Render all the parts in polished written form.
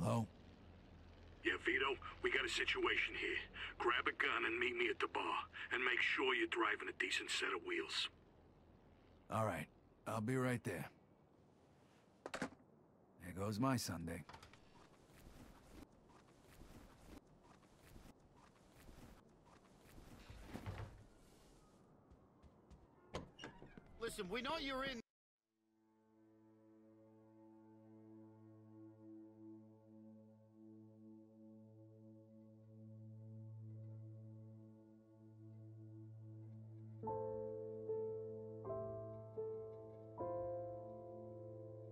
Hello? Yeah, Vito, we got a situation here. Grab a gun and meet me at the bar. And make sure you're driving a decent set of wheels. All right. I'll be right there. There goes my Sunday. Listen, we know you're in...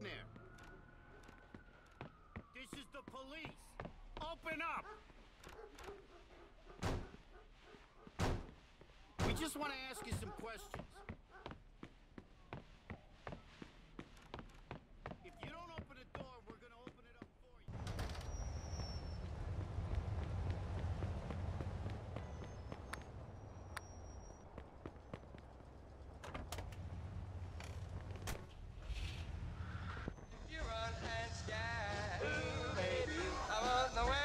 there. This is the police. Open up! We just want to ask you some questions. If you don't open the door, we're going to open it up for you. You run and sky. Ooh, baby, I want nowhere.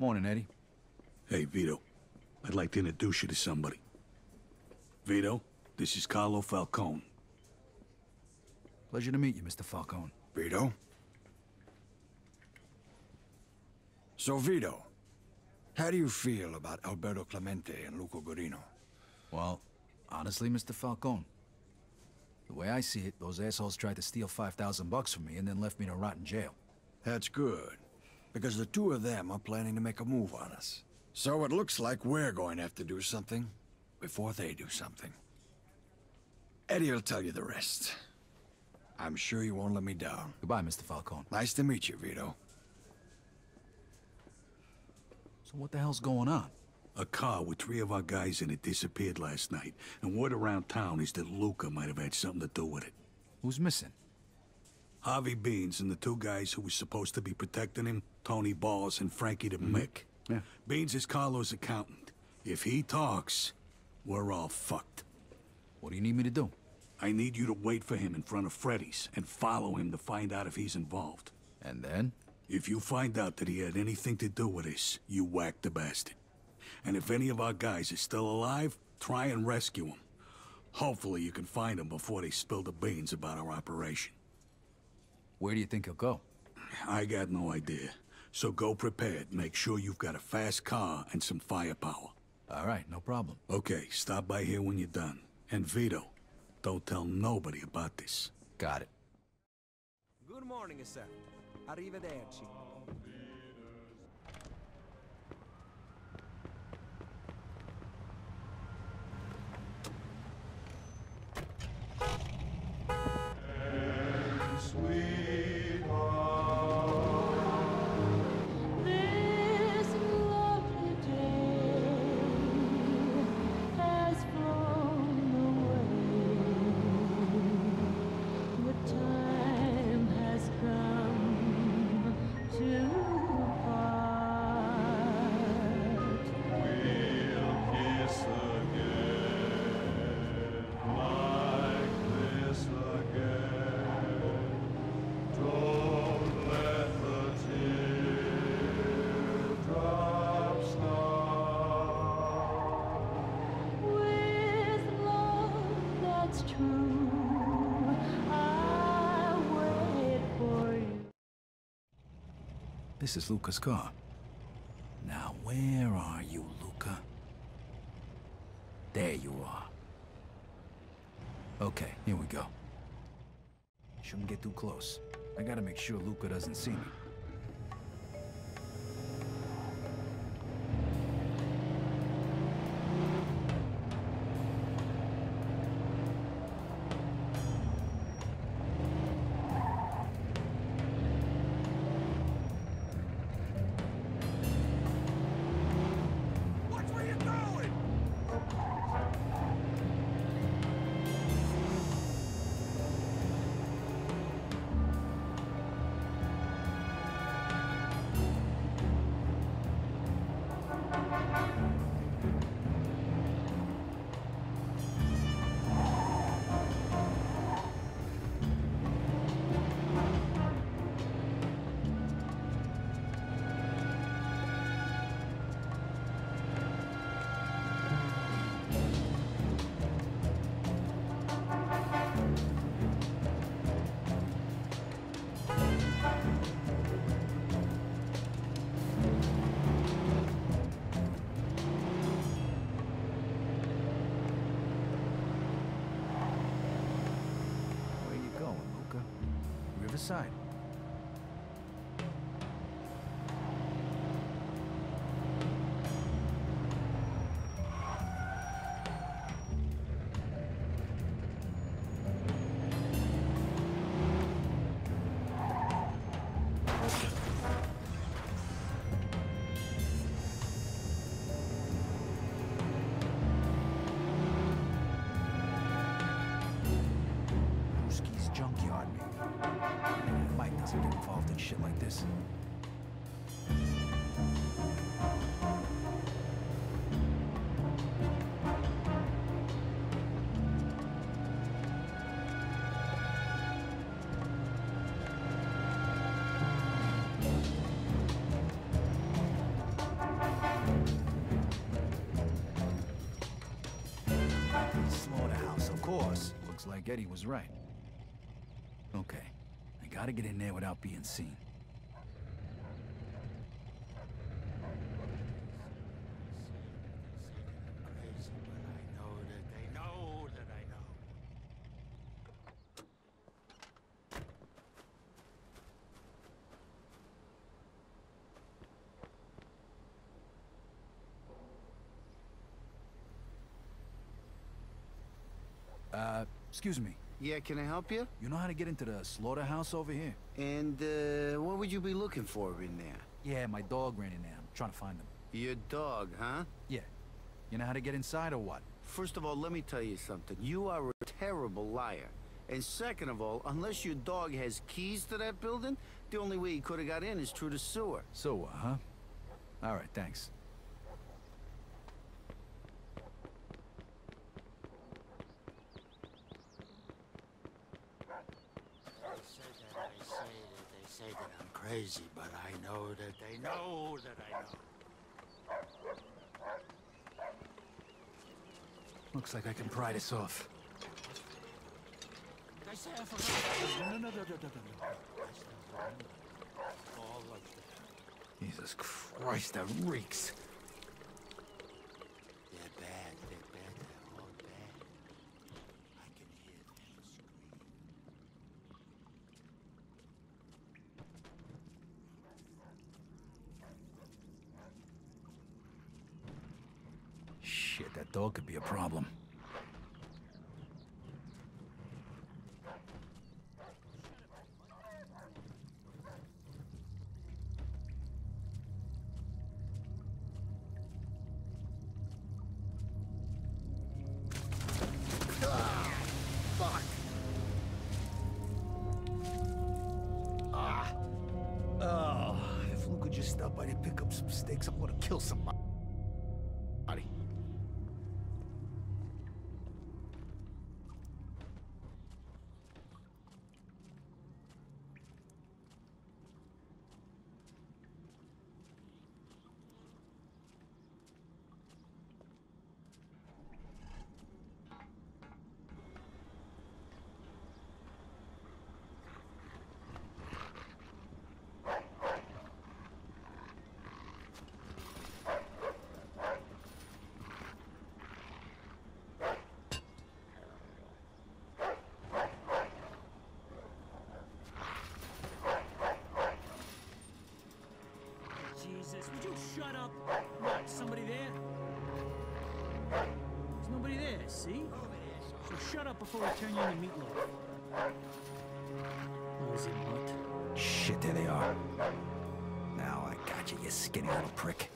Morning, Eddie. Hey, Vito. I'd like to introduce you to somebody. Vito, this is Carlo Falcone. Pleasure to meet you, Mr. Falcone. Vito? So, Vito, how do you feel about Alberto Clemente and Luco Guarino? Well, honestly, Mr. Falcone, the way I see it, those assholes tried to steal $5,000 from me and then left me to rot in jail. That's good, because the two of them are planning to make a move on us. So it looks like we're going to have to do something before they do something. Eddie will tell you the rest. I'm sure you won't let me down. Goodbye, Mr. Falcone. Nice to meet you, Vito. So what the hell's going on? A car with 3 of our guys in it disappeared last night, and word around town is that Luca might have had something to do with it. Who's missing? Harvey Beans and the 2 guys who were supposed to be protecting him, Tony Balls and Frankie the Mick. Yeah. Beans is Carlo's accountant. If he talks, we're all fucked. What do you need me to do? I need you to wait for him in front of Freddy's and follow him to find out if he's involved. And then? If you find out that he had anything to do with this, you whack the bastard. And if any of our guys is still alive, try and rescue him. Hopefully you can find him before they spill the beans about our operation. Where do you think he'll go? I got no idea. So go prepared. Make sure you've got a fast car and some firepower. All right, no problem. Okay, stop by here when you're done. And Vito, don't tell nobody about this. Got it. Good morning, sir. Arrivederci. This is Luca's car. Now, where are you, Luca? There you are. Okay, here we go. Shouldn't get too close. I gotta make sure Luca doesn't see me. Watch where you're going! Where you going, Luca? Riverside. Brewski's junkyard, maybe. Mike doesn't get involved in shit like this. Slaughterhouse, of course. Looks like Eddie was right. Okay, I gotta get in there without being seen. Crazy, but I know that they know that I know. Excuse me. Yeah, can I help you? You know how to get into the slaughterhouse over here? And, what would you be looking for in there? Yeah, my dog ran in there. I'm trying to find him. Your dog, huh? Yeah. You know how to get inside or what? First of all, let me tell you something. You are a terrible liar. And second of all, unless your dog has keys to that building, the only way he could have got in is through the sewer. So, huh? All right, thanks. They say that I'm crazy, but I know that they know that I know. Looks like I can pry this off. Did I say I forgot? No. That's not right. All like that. Jesus Christ, that reeks. They're bad, they're all bad. I can hear them scream. Shit, that dog could be a problem. Fuck! Oh, if Luke could just stop by to pick up some steaks, I'm gonna kill somebody. see? So shut up before I turn you into meatloaf. Nosy mutt. Shit, there they are. Now I got you, you skinny little prick.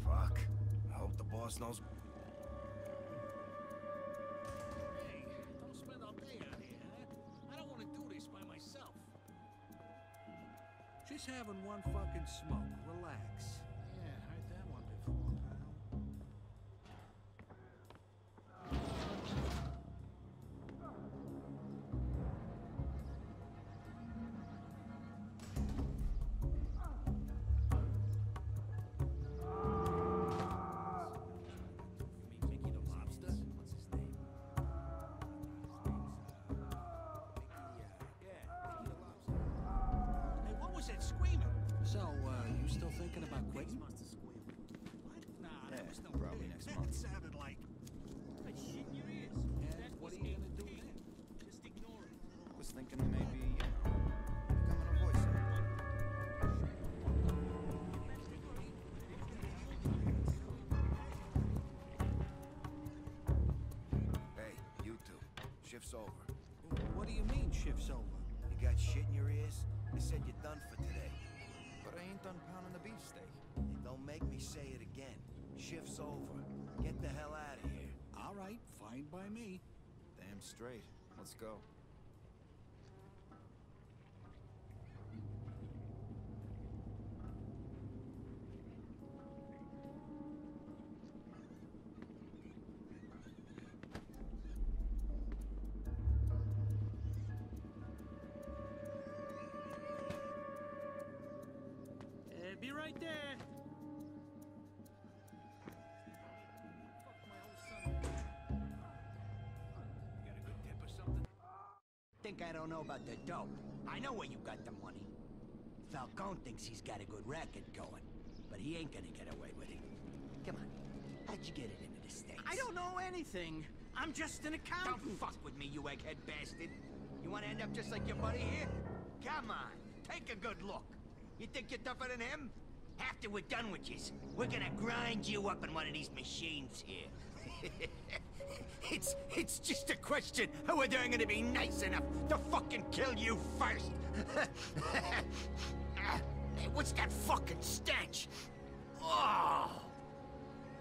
Fuck. I hope the boss knows. Hey, don't spend all day out here, huh? I don't want to do this by myself. Just having one fucking smoke. Relax. Yeah, heard that one before, pal. Mickey the Lobster? What's his name? Yeah, Mickey the Lobster. Hey, what was that screaming? So, you still thinking about quitting? What? Nah, Yeah, that was no probably good. next That month. sounded like... Like shit in your ears. And what are you gonna do then? Just ignore it. Was thinking maybe, becoming a voiceover. Hey, you two. Shift's over. What do you mean, shift's over? You got shit in your ears? They said you're done for today. But I ain't done pounding the beefsteak. Don't make me say it again. Shift's over. Get the hell out of here. All right, fine by me. Damn straight. Let's go. Be right there. Got a good tip or something? Think I don't know about the dope. I know where you got the money. Falcone thinks he's got a good racket going, but he ain't gonna get away with it. Come on, how'd you get it into the States? I don't know anything. I'm just an accountant. Don't fuck with me, you egghead bastard. You wanna end up just like your buddy here? Come on, take a good look. You think you're tougher than him? After we're done with yous, we're gonna grind you up in one of these machines here. It's just a question of whether I'm gonna be nice enough to fucking kill you first. Hey, what's that fucking stench? Oh!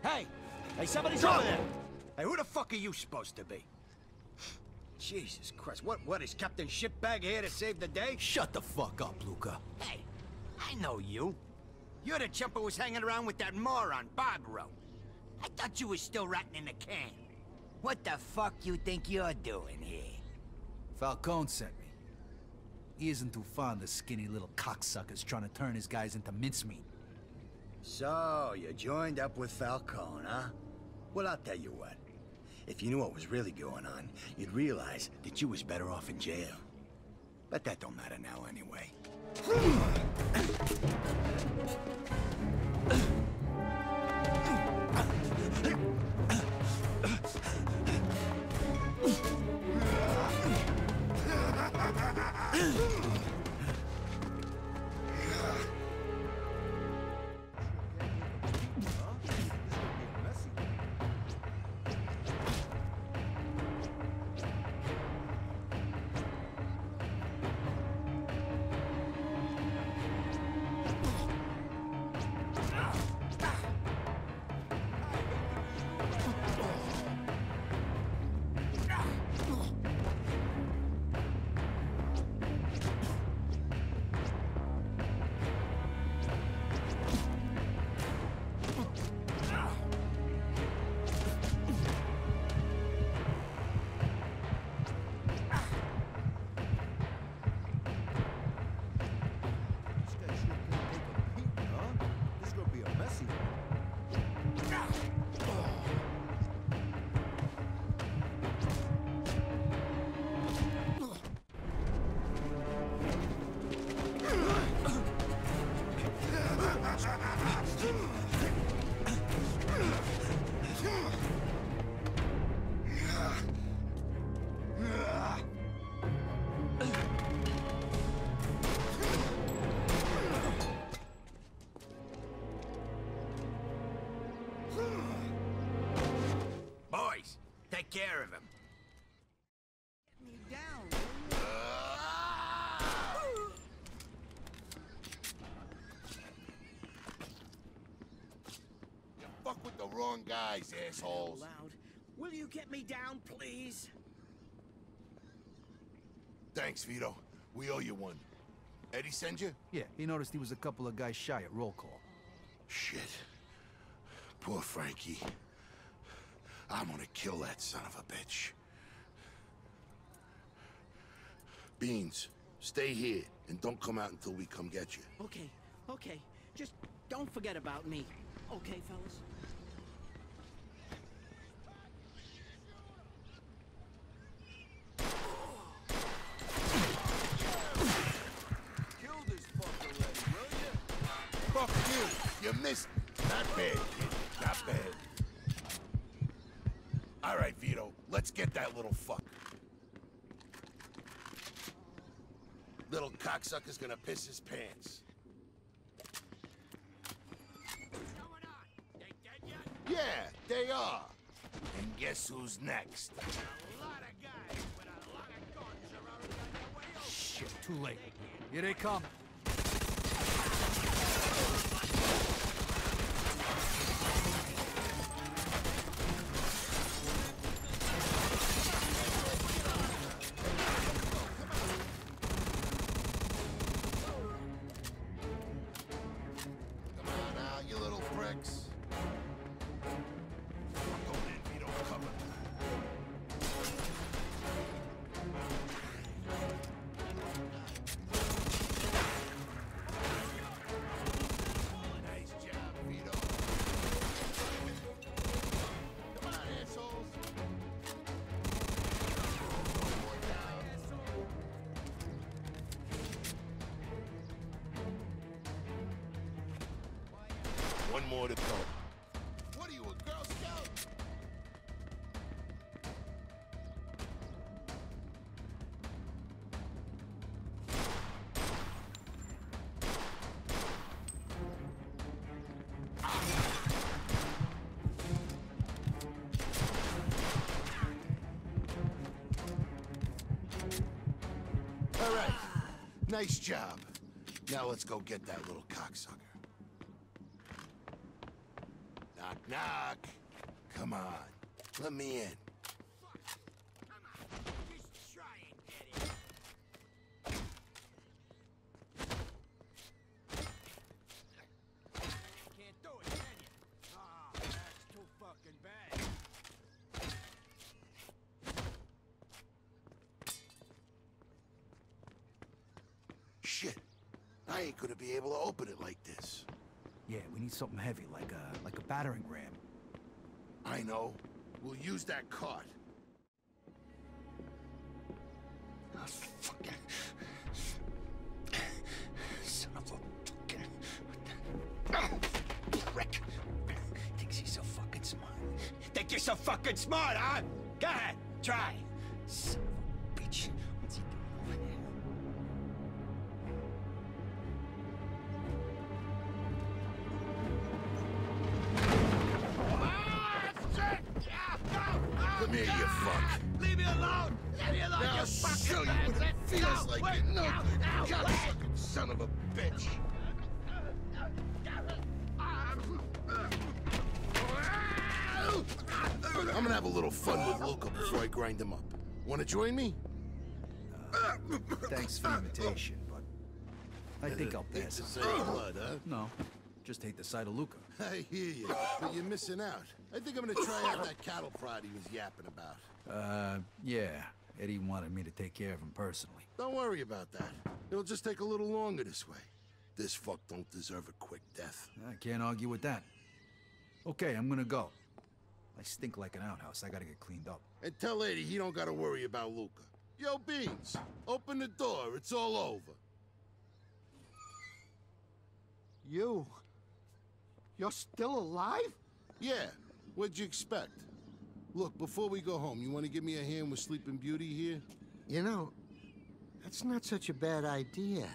Hey! Hey, somebody's over there! Hey, who the fuck are you supposed to be? Jesus Christ, what is Captain Shitbag here to save the day? Shut the fuck up, Luca. Hey, I know you. You're the chump who was hanging around with that moron, Barbaro. I thought you was still rotting in the can. What the fuck you think you're doing here? Falcone sent me. He isn't too fond of skinny little cocksuckers trying to turn his guys into mincemeat. So, you joined up with Falcone, huh? Well, I'll tell you what. If you knew what was really going on, you'd realize that you was better off in jail. But that don't matter now anyway. take care of him. Get me down. You fuck with the wrong guys, assholes. Loud. Will you get me down, please? Thanks, Vito. We owe you one. Eddie send you? Yeah, he noticed he was a couple of guys shy at roll call. Shit. Poor Frankie. I'm gonna kill that son of a bitch. Beans, stay here and don't come out until we come get you. Okay, okay. Just don't forget about me. Okay, fellas? Kill this fucker already, will you? Fuck you! You missed. Not bad, kid. Not bad. All right, Vito. Let's get that little fuck. Little cocksucker's gonna piss his pants. What's going on? They dead yet? Yeah, they are. And guess who's next? A lot of guys with a lot of guns are already on their way over. Shit, too late. Here they come. Come on now, you little pricks. I'm going in, Vito. Cover. Nice job, Vito. Come on, assholes. One more down. One more to go. What are you, a Girl Scout? All right. Nice job. Now let's go get that little cocksucker. Knock, knock. Come on. Let me in. Just try and get it. Can't do it, can you? Ah, that's too fucking bad. Shit. I ain't gonna be able to open it like this. Yeah, we need something heavy, like a battering ram. I know. We'll use that cart. Oh, fucking... Son of a fucking... Prick. Thinks he's so fucking smart. Think you're so fucking smart, huh? Go ahead, try. Son of a bitch. What's he doing over there? Come here, you fuck. Leave me alone! Leave me alone, Now you I'll fucking show you what it bastard! feels No, like, wait, you know, no, cocksucking son of a bitch. I'm gonna have a little fun with Luca before I grind him up. Wanna join me? Thanks for the invitation, but I think I'll Hate pass to on say that. blood, huh? No, just hate the sight of Luca. I hear you, but you're missing out. I think I'm gonna try out that cattle prod he was yapping about. Yeah. Eddie wanted me to take care of him personally. Don't worry about that. It'll just take a little longer this way. This fuck don't deserve a quick death. I can't argue with that. Okay, I'm gonna go. I stink like an outhouse. I gotta get cleaned up. And tell Eddie he don't gotta worry about Luca. Yo, Beans, open the door. It's all over. You're still alive? Yeah, what'd you expect? Look, before we go home, you want to give me a hand with Sleeping Beauty here? You know, that's not such a bad idea.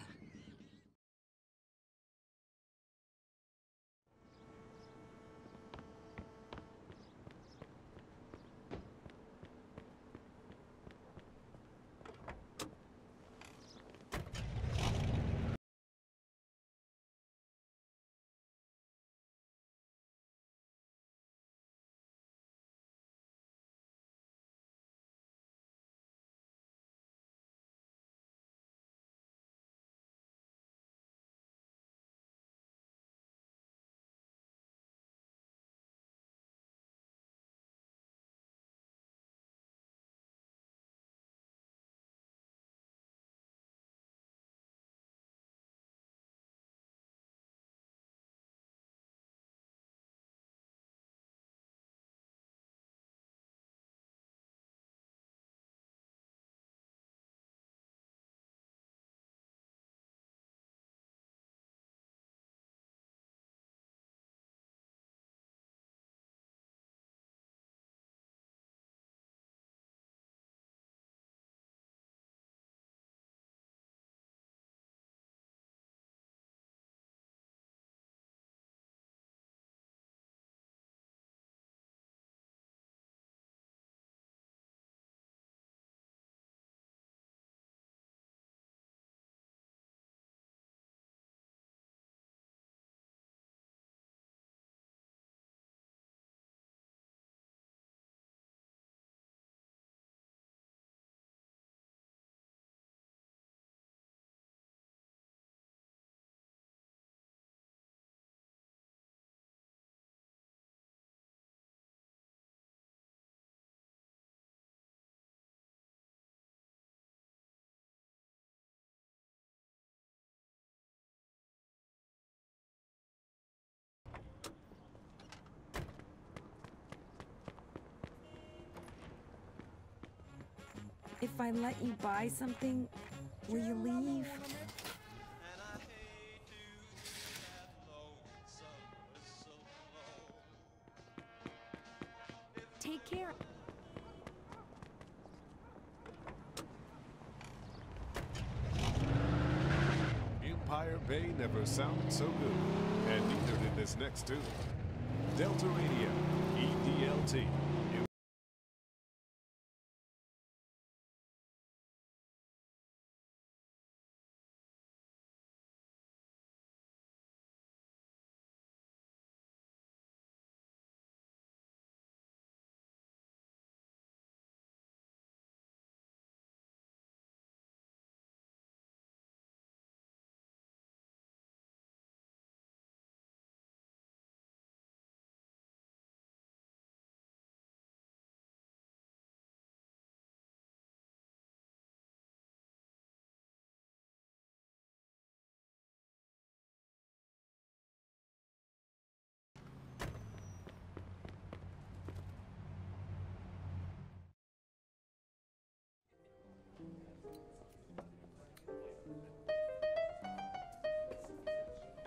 If I let you buy something, will you leave? Take care. Empire Bay never sounded so good, and neither did this next tune. Delta Radio, EDLT.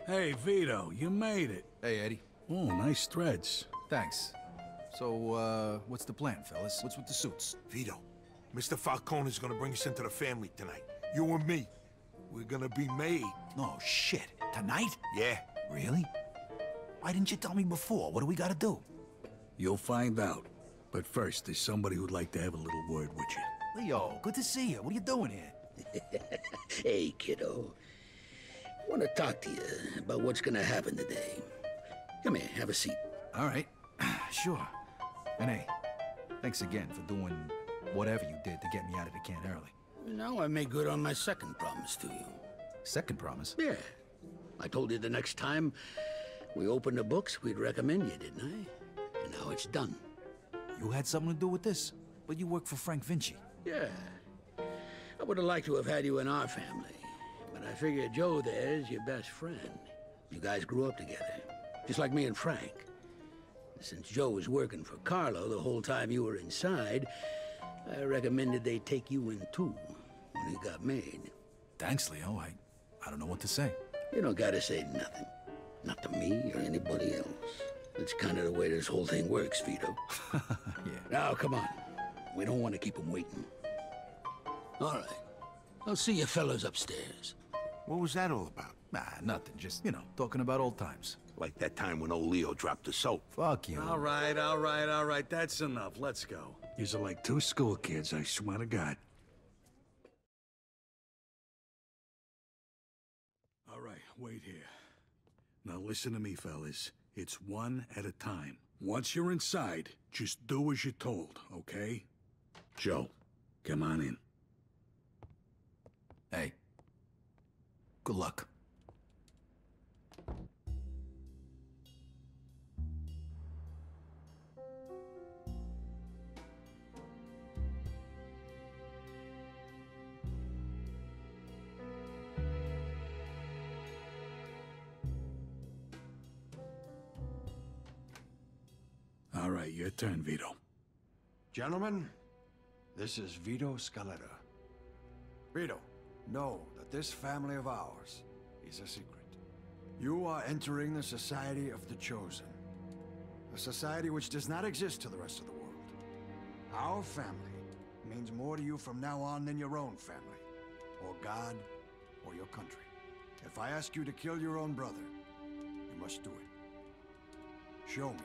Hey, Vito, you made it. Hey, Eddie. Oh, nice threads. Thanks. So, what's the plan, fellas? What's with the suits? Vito, Mr. Falcone is gonna bring us into the family tonight. You and me. We're gonna be made. No, shit. Tonight? Yeah. Really? Why didn't you tell me before? What do we gotta do? You'll find out. But first, there's somebody who'd like to have a little word with you. Leo, good to see you. What are you doing here? Hey, kiddo. I want to talk to you about what's gonna happen today. Come here, have a seat. All right. Sure. And hey, thanks again for doing whatever you did to get me out of the can early. Now I make good on my second promise to you. Second promise? Yeah. I told you the next time we opened the books, we'd recommend you, didn't I? And now it's done. You had something to do with this? But you work for Frank Vinci. Yeah. I would have liked to have had you in our family. But I figured Joe there's your best friend. You guys grew up together, just like me and Frank. Since Joe was working for Carlo the whole time you were inside, I recommended they take you in too when he got made. Thanks, Leo. I don't know what to say. You don't gotta say nothing. Not to me or anybody else. That's kind of the way this whole thing works, Vito. Yeah. Now, come on. We don't want to keep him waiting. All right. I'll see you fellas upstairs. What was that all about? Nah, nothing. Just, talking about old times. Like that time when old Leo dropped the soap. Fuck you. All right. That's enough. Let's go. Yous are like two school kids, I swear to God. All right, wait here. Now listen to me, fellas. It's one at a time. Once you're inside, just do as you're told, okay? Joe, come on in. Hey. Good luck. All right, your turn, Vito. Gentlemen, this is Vito Scaletta. Vito, know that this family of ours is a secret. You are entering the Society of the Chosen. A society which does not exist to the rest of the world. Our family means more to you from now on than your own family, or God, or your country. If I ask you to kill your own brother, you must do it. Show me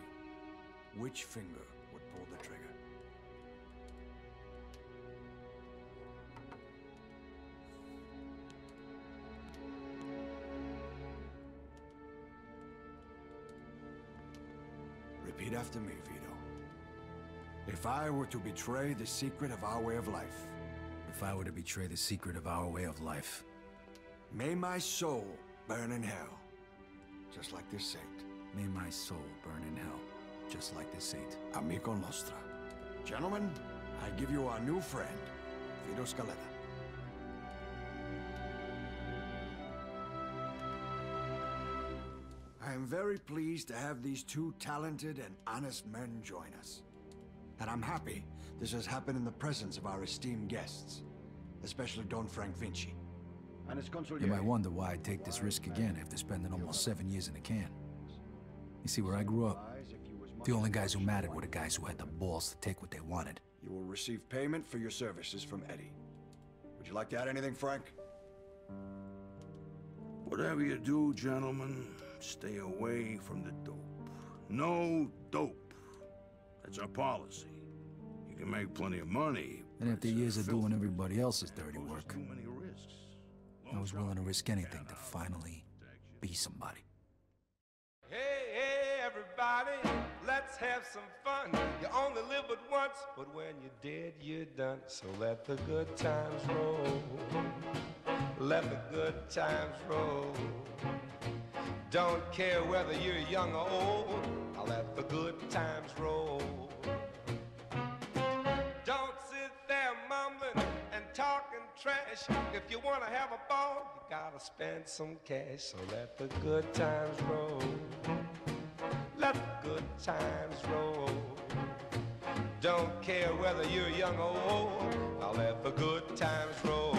which finger would pull the trigger. Repeat after me, Vito. If I were to betray the secret of our way of life. If I were to betray the secret of our way of life. May my soul burn in hell, just like this saint. May my soul burn in hell, just like this saint. Amico nostra. Gentlemen, I give you our new friend, Vito Scaletta. I am very pleased to have these two talented and honest men join us. And I'm happy this has happened in the presence of our esteemed guests, especially Don Frank Vinci. You might wonder why I'd take this risk again after spending almost 7 years in the can. You see, where I grew up, the only guys who mattered were the guys who had the balls to take what they wanted. You will receive payment for your services from Eddie. Would you like to add anything, Frank? Whatever you do, gentlemen, stay away from the dope. No dope. That's our policy. You can make plenty of money. And after years of doing everybody else's dirty work, I was willing to risk anything to finally be somebody. Hey, hey, everybody, let's have some fun. You only live but once, but when you're dead, you're done. So let the good times roll. Let the good times roll. Don't care whether you're young or old. I'll let the good times roll. Don't sit there mumbling and talking trash. If you want to have a ball, you gotta spend some cash. So let the good times roll. Let the good times roll. Don't care whether you're young or old. I'll let the good times roll.